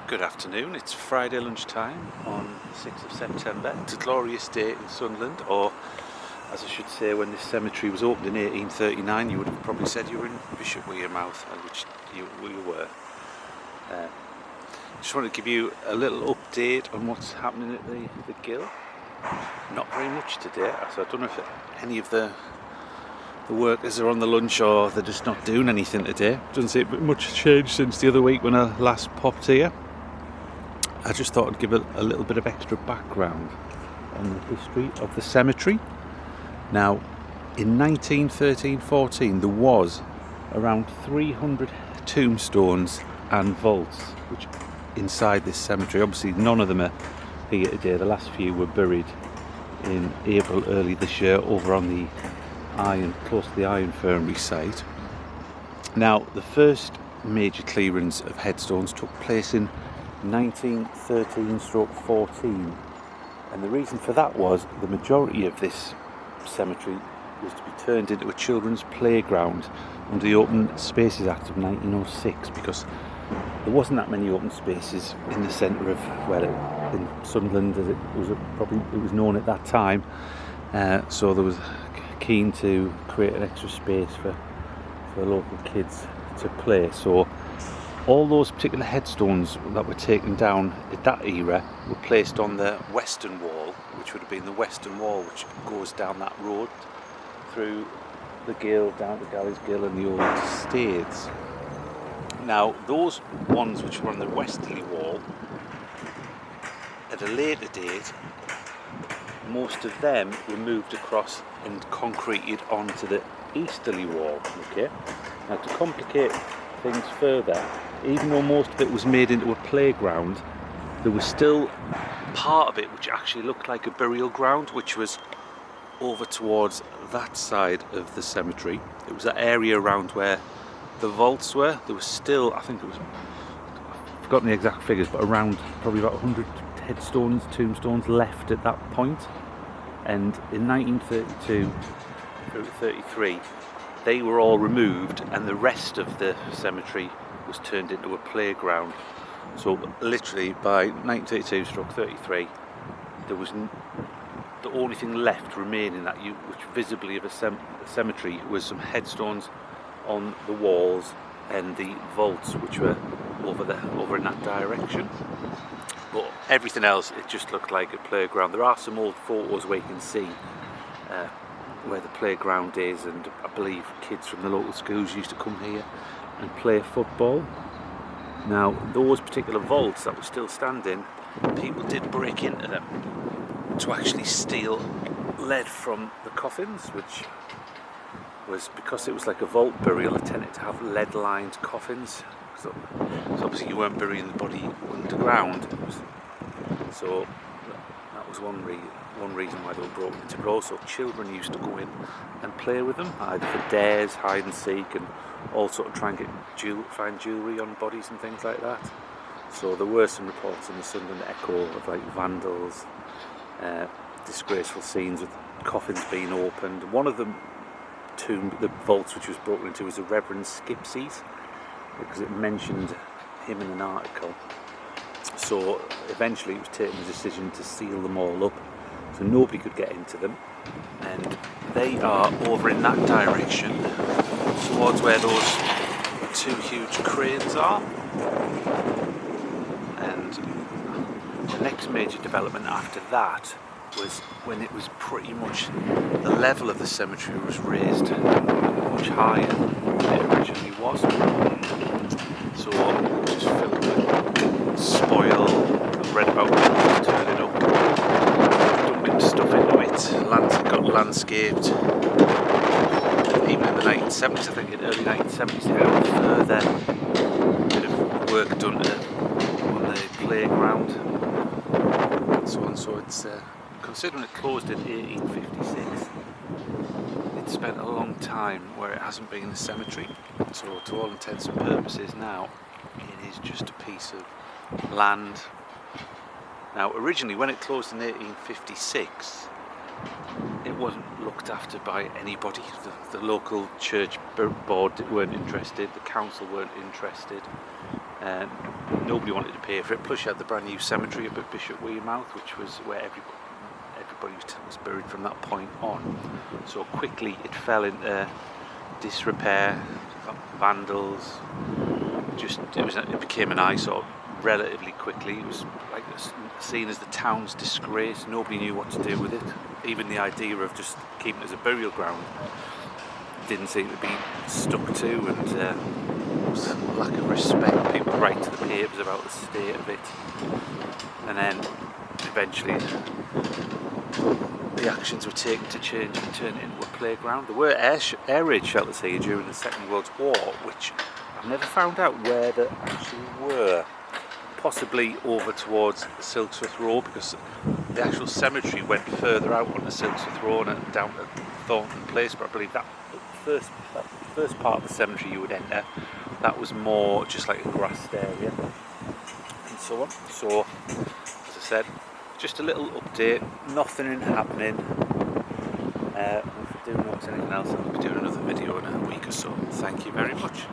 Good afternoon, it's Friday lunchtime on the 6th of September. It's a glorious day in Sunderland, or as I should say, when this cemetery was opened in 1839, you would have probably said you were in Bishopwearmouth, which you were. Just want to give you a little update on what's happening at the Gill. Not very much today, so I don't know if any of the workers are on the lunch or they're just not doing anything today. Doesn't seem much changed since the other week when I last popped here. I just thought I'd give a little bit of extra background on the history of the cemetery. Now, in 1913-14 there was around 300 tombstones and vaults which inside this cemetery. Obviously none of them are here today. The last few were buried in April early this year over on the close to the Iron Infirmary site. Now, the first major clearance of headstones took place in 1913-14, and the reason for that was the majority of this cemetery was to be turned into a children's playground under the Open Spaces Act of 1906, because there wasn't that many open spaces in the centre of, in Sunderland, as it was known at that time. So there was keen to create an extra space for local kids to play. So all those particular headstones that were taken down at that era were placed on the western wall, which would have been the western wall which goes down that road through the Gill, down to Galleys Gill and the old estates. Now, those ones which were on the westerly wall, at a later date, most of them were moved across and concreted onto the easterly wall. Okay. Now, to complicate things further, even though most of it was made into a playground, there was still part of it which actually looked like a burial ground, which was over towards that side of the cemetery. It was that area around where the vaults were. There was still, I think it was, I've forgotten the exact figures, but around probably about 100 headstones, tombstones left at that point. And in 1932 through 33, they were all removed, and the rest of the cemetery was turned into a playground. So literally by 1932-33, there was the only thing left remaining which visibly of a cemetery was some headstones on the walls and the vaults which were over in that direction. But everything else, it just looked like a playground. There are some old photos where you can see where the playground is, and I believe kids from the local schools used to come here and play football. Now, those particular vaults that were still standing, people did break into them to actually steal lead from the coffins, which was because it was like a vault burial. It tended to have lead-lined coffins. So obviously you weren't burying the body underground. So that was one reason why they were brought into. But also children used to go in and play with them, either for dares, hide and seek, and all sort of try and find jewellery on bodies and things like that. So there were some reports in the Sunderland Echo of like vandals, disgraceful scenes with coffins being opened. One of the vaults which was broken into was the Reverend Skipsey's, because it mentioned him in an article. So eventually it was taken the decision to seal them all up so nobody could get into them, and they are over in that direction towards where those two huge cranes are. And the next major development after that was when it was pretty much the level of the cemetery was raised much higher than it originally was. So just filled with spoil. I've read about it turning up, dumping stuff into it. It got landscaped. Even in the 1970s, I think in early 1970s, they got further bit of work done on the playground and so on. So it's considering it closed in 1856, it spent a long time where it hasn't been a cemetery. So to all intents and purposes now, it is just a piece of land. Now, originally when it closed in 1856, it wasn't looked after by anybody. The local church board weren't interested, the council weren't interested. Nobody wanted to pay for it. Plus you had the brand new cemetery up at Bishopwearmouth, which was where everybody was buried from that point on. So quickly it fell into disrepair, vandals. It became an eyesore relatively quickly. It was like seen as the town's disgrace. Nobody knew what to do with it. Even the idea of just keeping it as a burial ground didn't seem to be stuck to, and there was a lack of respect. People write to the papers about the state of it, and then eventually the actions were taken to change and turn it into a playground. There were air raid shelters here during the Second World War, which I've never found out where they actually were. Possibly over towards Silksworth Road, because the actual cemetery went further out on the Silksworth Road and down to Thornton Place, but I believe that first part of the cemetery you would enter, that was more just like a grassed area and so on. So, as I said, just a little update, nothing happening. If I do notice anything else, I'll be doing another video in a week or so. Thank you very much.